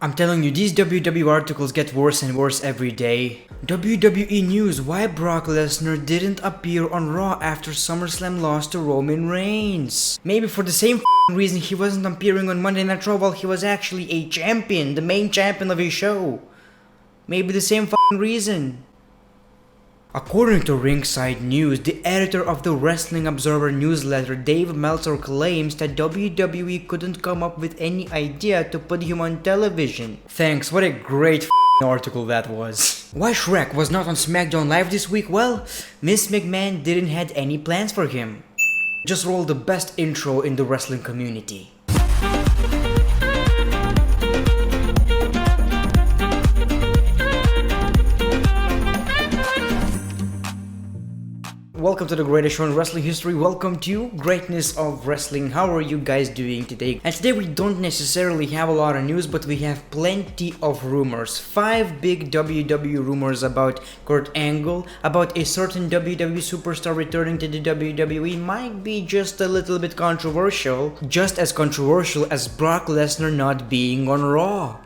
I'm telling you, these WWE articles get worse and worse every day. WWE News: why Brock Lesnar didn't appear on Raw after SummerSlam loss to Roman Reigns. Maybe for the same reason he wasn't appearing on Monday Night Raw while he was actually a champion, the main champion of his show. Maybe the same reason. According to Ringside News, the editor of the Wrestling Observer newsletter, Dave Meltzer, claims that WWE couldn't come up with any idea to put him on television. Thanks, what a great article that was. Why Shrek was not on SmackDown Live this week? Well, Miss McMahon didn't have any plans for him. Just roll the best intro in the wrestling community. Welcome to the greatest show in wrestling history. Welcome to Greatness of Wrestling. How are you guys doing today? And today we don't necessarily have a lot of news, but we have plenty of rumors. 5 big WWE rumors about Kurt Angle, about a certain WWE superstar returning to the WWE. Might be just a little bit controversial. Just as controversial as Brock Lesnar not being on Raw.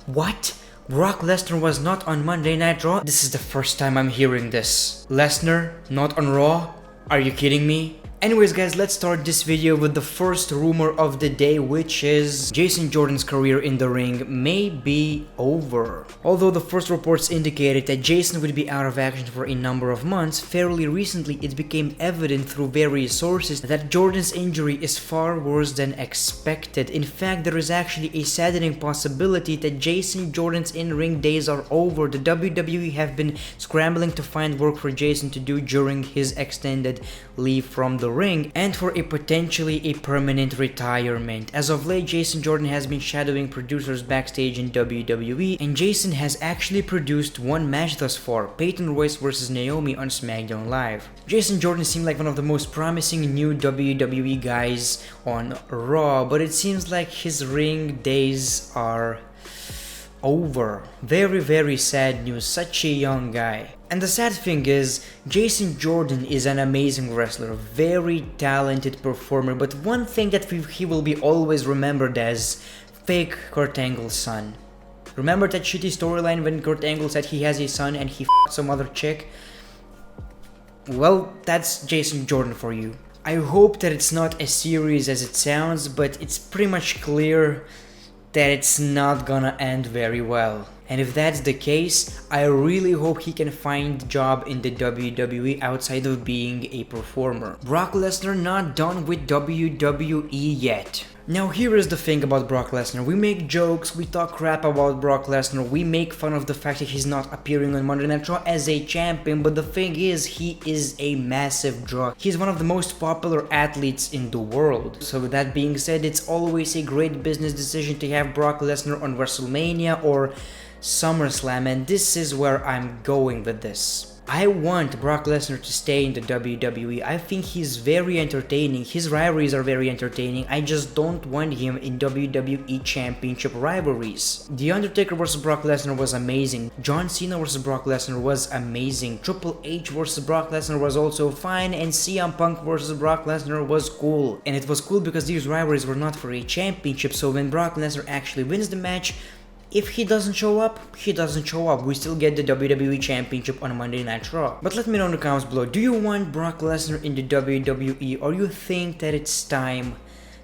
What? Brock Lesnar was not on Monday Night Raw? This is the first time I'm hearing this. Lesnar not on Raw? Are you kidding me? Anyways guys, let's start this video with the first rumor of the day, which is Jason Jordan's career in the ring may be over. Although the first reports indicated that Jason would be out of action for a number of months, fairly recently it became evident through various sources that Jordan's injury is far worse than expected. In fact, there is actually a saddening possibility that Jason Jordan's in-ring days are over. The WWE have been scrambling to find work for Jason to do during his extended leave from the ring and for a potentially a permanent retirement. As of late, Jason Jordan has been shadowing producers backstage in WWE, and Jason has actually produced one match thus far, Peyton Royce vs Naomi on SmackDown Live. Jason Jordan seemed like one of the most promising new WWE guys on Raw, but it seems like his ring days are over. Very sad news, such a young guy. And the sad thing is, Jason Jordan is an amazing wrestler, very talented performer, but one thing that he will be always remembered as fake Kurt Angle's son. Remember that shitty storyline when Kurt Angle said he has a son and he f***ed some other chick? Well, that's Jason Jordan for you. I hope that it's not as serious as it sounds, but it's pretty much clear that it's not gonna end very well. And if that's the case, I really hope he can find a job in the WWE outside of being a performer. Brock Lesnar not done with WWE yet. Now here is the thing about Brock Lesnar. We make jokes, we talk crap about Brock Lesnar, we make fun of the fact that he's not appearing on Monday Night Raw as a champion, but the thing is, he is a massive draw. He's one of the most popular athletes in the world. So with that being said, it's always a great business decision to have Brock Lesnar on WrestleMania or SummerSlam, and this is where I'm going with this. I want Brock Lesnar to stay in the WWE. I think he's very entertaining. His rivalries are very entertaining. I just don't want him in WWE Championship rivalries. The Undertaker vs Brock Lesnar was amazing. John Cena vs Brock Lesnar was amazing. Triple H vs Brock Lesnar was also fine, and CM Punk vs Brock Lesnar was cool. And it was cool because these rivalries were not for a championship, so when Brock Lesnar actually wins the match, if he doesn't show up, he doesn't show up. We still get the WWE Championship on Monday Night Raw. But let me know in the comments below, do you want Brock Lesnar in the WWE, or you think that it's time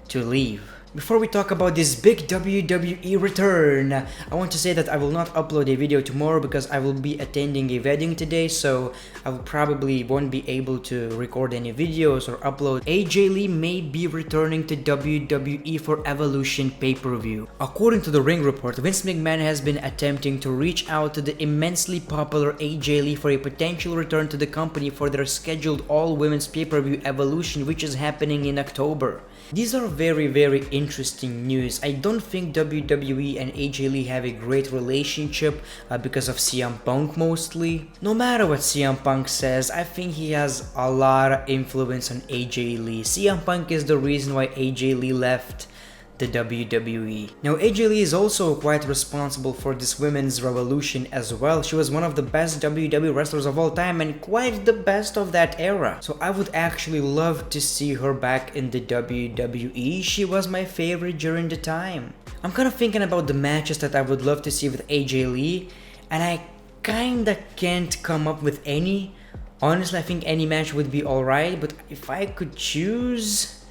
to leave? Before we talk about this big WWE return, I want to say that I will not upload a video tomorrow because I will be attending a wedding today, so I will probably won't be able to record any videos or upload. AJ Lee may be returning to WWE for Evolution pay-per-view. According to the Ring Report, Vince McMahon has been attempting to reach out to the immensely popular AJ Lee for a potential return to the company for their scheduled all-women's pay-per-view Evolution, which is happening in October. These are very interesting news. I don't think WWE and AJ Lee have a great relationship because of CM Punk mostly. No matter what CM Punk says, I think he has a lot of influence on AJ Lee. CM Punk is the reason why AJ Lee left the WWE. Now AJ Lee is also quite responsible for this women's revolution as well. She was one of the best WWE wrestlers of all time and quite the best of that era. So I would actually love to see her back in the WWE. She was my favorite during the time. I'm kind of thinking about the matches that I would love to see with AJ Lee, and I kinda can't come up with any. Honestly, I think any match would be alright, but if I could choose,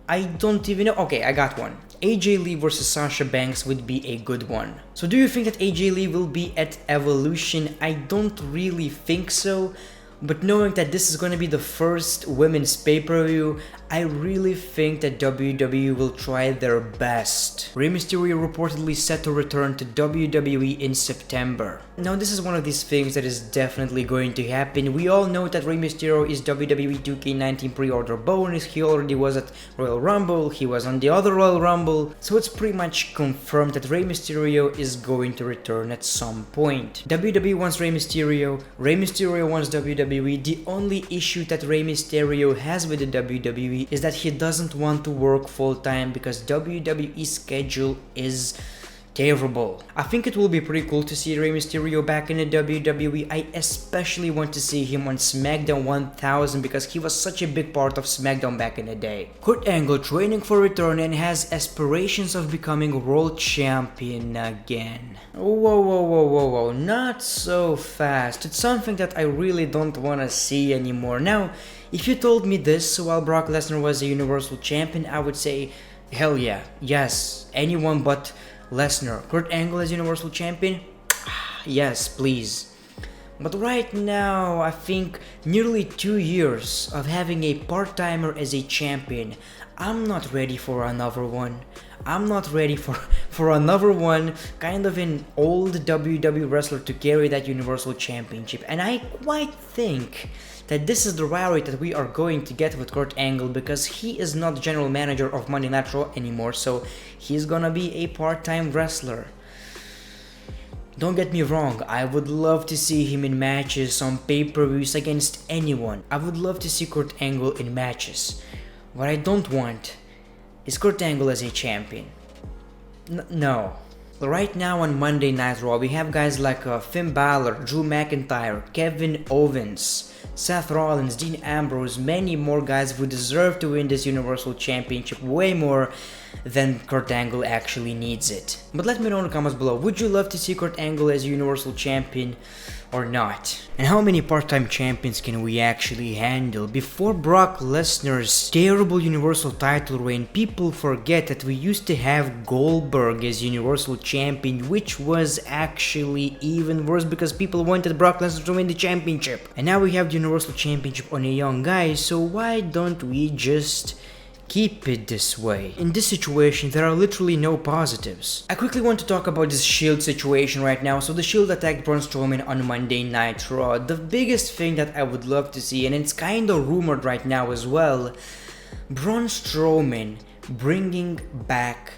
I don't even know. Okay, I got one. AJ Lee versus Sasha Banks would be a good one. So do you think that AJ Lee will be at Evolution? I don't really think so. But knowing that this is gonna be the first women's pay-per-view, I really think that WWE will try their best. Rey Mysterio reportedly set to return to WWE in September. Now this is one of these things that is definitely going to happen. We all know that Rey Mysterio is WWE 2K19 pre-order bonus, he already was at Royal Rumble, he was on the other Royal Rumble, so it's pretty much confirmed that Rey Mysterio is going to return at some point. WWE wants Rey Mysterio wants WWE. The only issue that Rey Mysterio has with the WWE is that he doesn't want to work full-time because WWE's schedule is terrible. I think it will be pretty cool to see Rey Mysterio back in the WWE. I especially want to see him on SmackDown 1000 because he was such a big part of SmackDown back in the day. Kurt Angle training for return and has aspirations of becoming world champion again. Whoa, not so fast. It's something that I really don't want to see anymore. Now, if you told me this while Brock Lesnar was a Universal Champion, I would say, hell yeah, yes, anyone but Lesnar. Kurt Angle as Universal Champion? Yes, please. But right now, I think nearly 2 years of having a part-timer as a champion, I'm not ready for another one. I'm not ready for another one, kind of an old WWE wrestler to carry that Universal Championship. And I quite think that this is the rivalry that we are going to get with Kurt Angle because he is not general manager of Monday Night Raw anymore, so he's gonna be a part-time wrestler. Don't get me wrong, I would love to see him in matches on pay-per-views against anyone. I would love to see Kurt Angle in matches. What I don't want is Kurt Angle as a champion. No. Right now on Monday Night Raw, we have guys like Finn Balor, Drew McIntyre, Kevin Owens, Seth Rollins, Dean Ambrose, many more guys who deserve to win this Universal Championship way more than Kurt Angle actually needs it. But let me know in the comments below, would you love to see Kurt Angle as Universal Champion or not? And how many part-time champions can we actually handle? Before Brock Lesnar's terrible Universal title reign, people forget that we used to have Goldberg as Universal Champion, which was actually even worse because people wanted Brock Lesnar to win the championship. And now we have the Universal Championship on a young guy, so why don't we just keep it this way? In this situation, there are literally no positives. I quickly want to talk about this Shield situation right now. So the Shield attacked Braun Strowman on Monday Night Raw. The biggest thing that I would love to see, and it's kind of rumored right now as well, Braun Strowman bringing back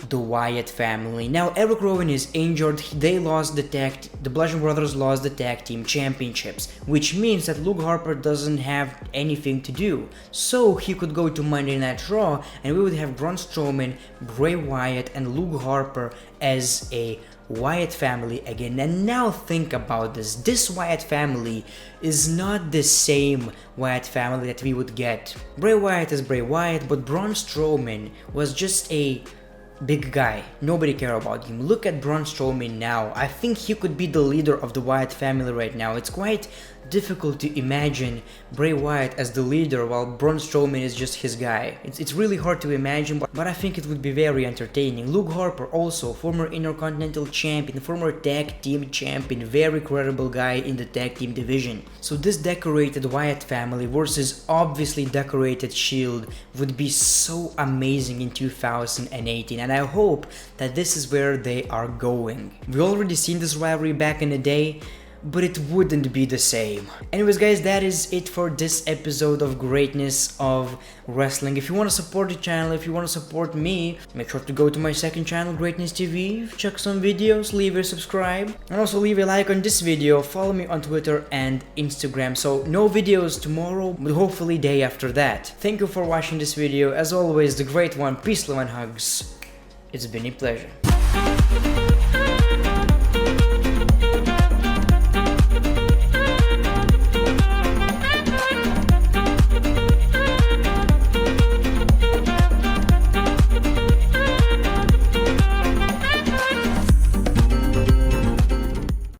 the Wyatt family. Now Eric Rowan is injured, the Bludgeon Brothers lost the tag team championships, which means that Luke Harper doesn't have anything to do. So he could go to Monday Night Raw and we would have Braun Strowman, Bray Wyatt and Luke Harper as a Wyatt family again. And now think about this Wyatt family is not the same Wyatt family that we would get. Bray Wyatt is Bray Wyatt, but Braun Strowman was just a big guy. Nobody cared about him. Look at Braun Strowman now. I think he could be the leader of the Wyatt family right now. It's quite difficult to imagine Bray Wyatt as the leader while Braun Strowman is just his guy. It's really hard to imagine, but I think it would be very entertaining. Luke Harper, also former Intercontinental Champion, former Tag Team Champion, very credible guy in the Tag Team division. So this decorated Wyatt family versus obviously decorated Shield would be so amazing in 2018, and I hope that this is where they are going. We already seen this rivalry back in the day, but it wouldn't be the same. Anyways guys, that is it for this episode of Greatness of Wrestling. If you want to support the channel, if you want to support me, make sure to go to my second channel, Greatness TV, check some videos, leave a subscribe, and also leave a like on this video. Follow me on Twitter and Instagram. So no videos tomorrow, but hopefully day after that. Thank you for watching this video. As always, the great one, peace, love and hugs. It's been a pleasure.